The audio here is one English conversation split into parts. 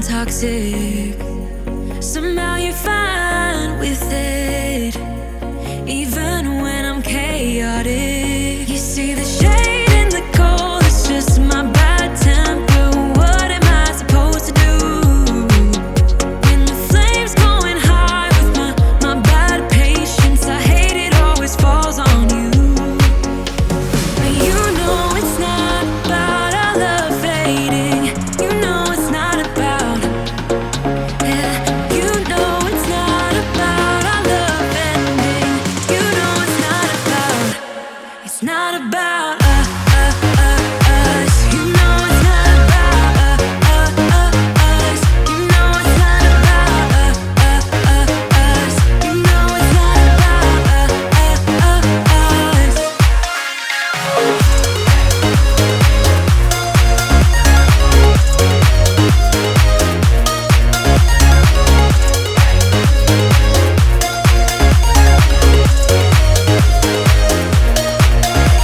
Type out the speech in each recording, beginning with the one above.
toxic. Somehow you're fine with it, even when I'm chaotic. You see the shade in the cold, it's just my bad temper. What am I supposed to do when the flame's going high with my bad patience? I hate it always falls on you. But you know it's not about our love fading. You know it's not about, yeah. You know it's not about our love ending. You know it's not about, it's not about us. You know it's not about us. You know it's not about us. You know it's not about us.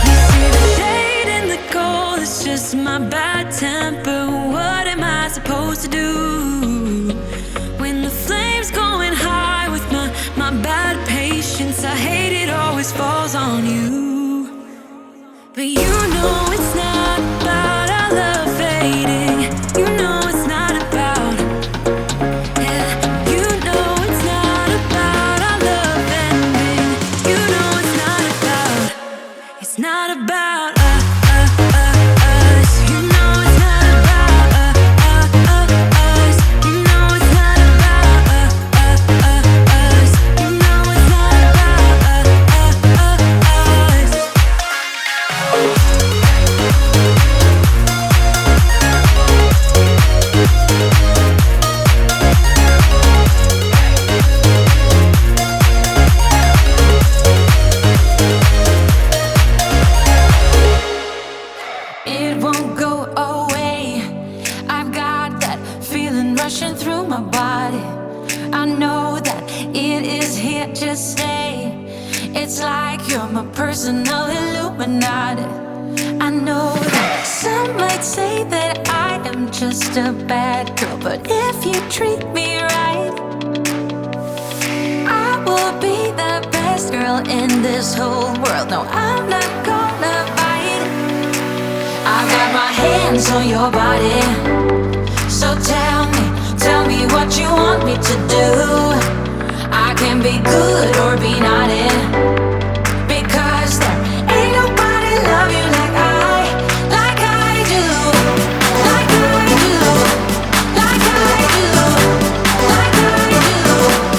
You see the shade in the cold, it's just my bad temper. What am I supposed to do when the flame's going high with my bad patience? I hate it always falls on you. But you know it's not about our love fading. You know it's not about, yeah. You know it's not about our love ending. You know it's not about, it's not about us. You know it's not about us. You know it's not about us. You know it's not about us. It won't go away. I've got that feeling rushing through my body. I know that it is here to stay. It's like you're my personal Illuminati. I know that some might say that I am just a bad girl, but if you treat me right, I will be the best girl in this whole world. No, I'm not gonna bite. I've got my hands on your body. So tell me what you want me to do. I can be good or be naughty, because there ain't nobody love you like I do, like I do, like I do, like I do, like I do, like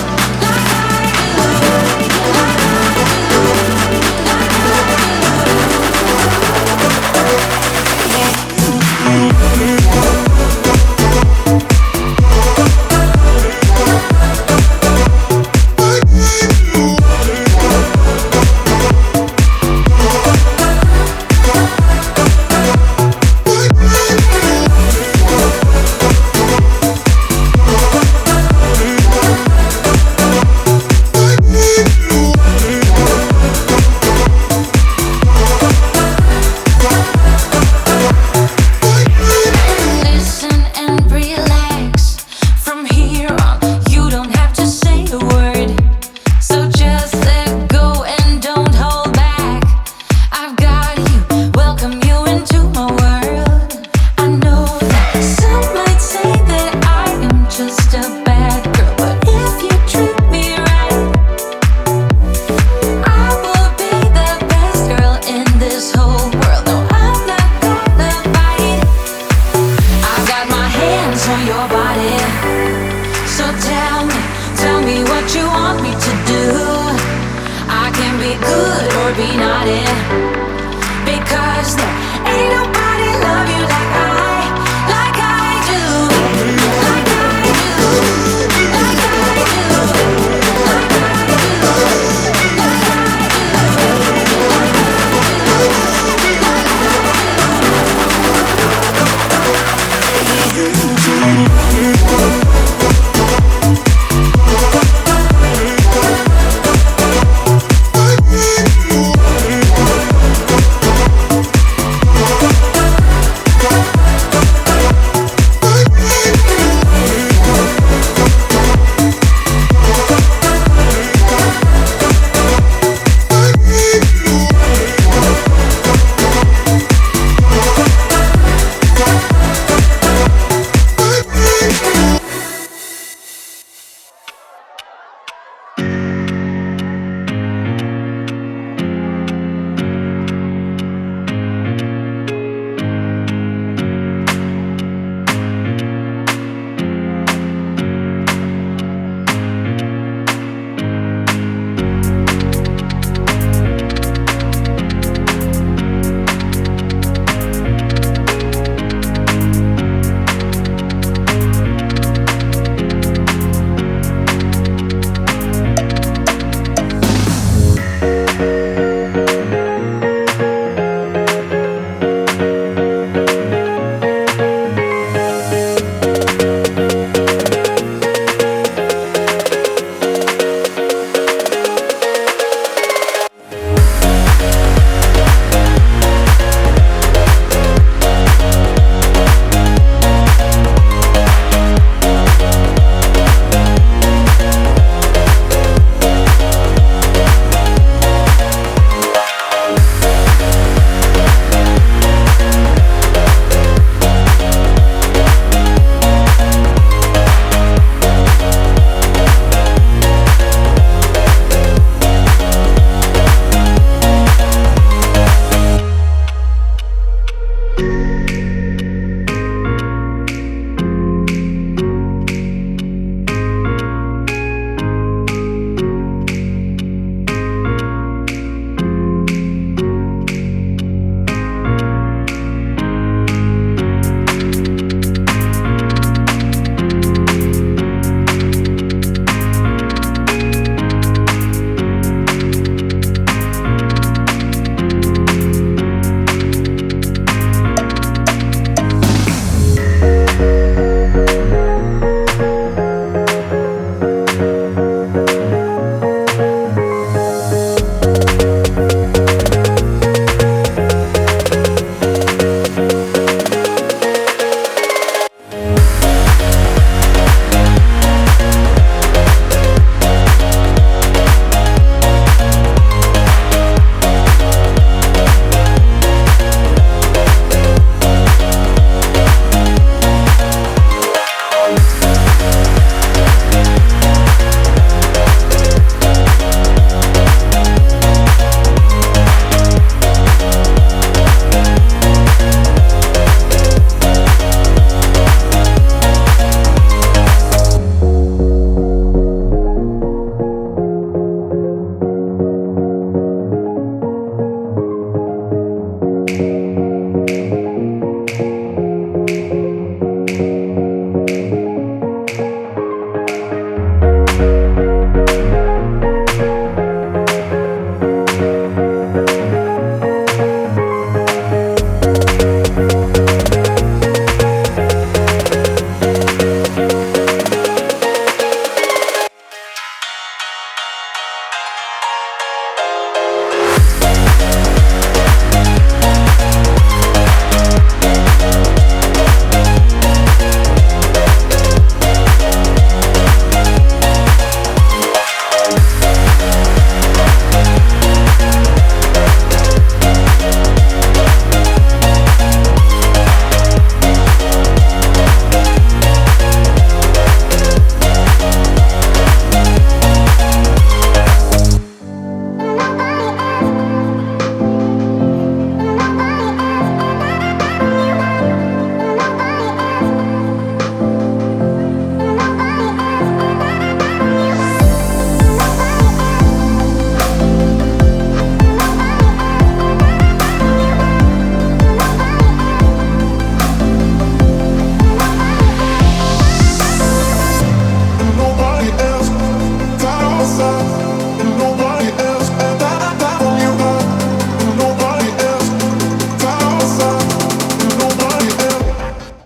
because there ain't nobody love you like I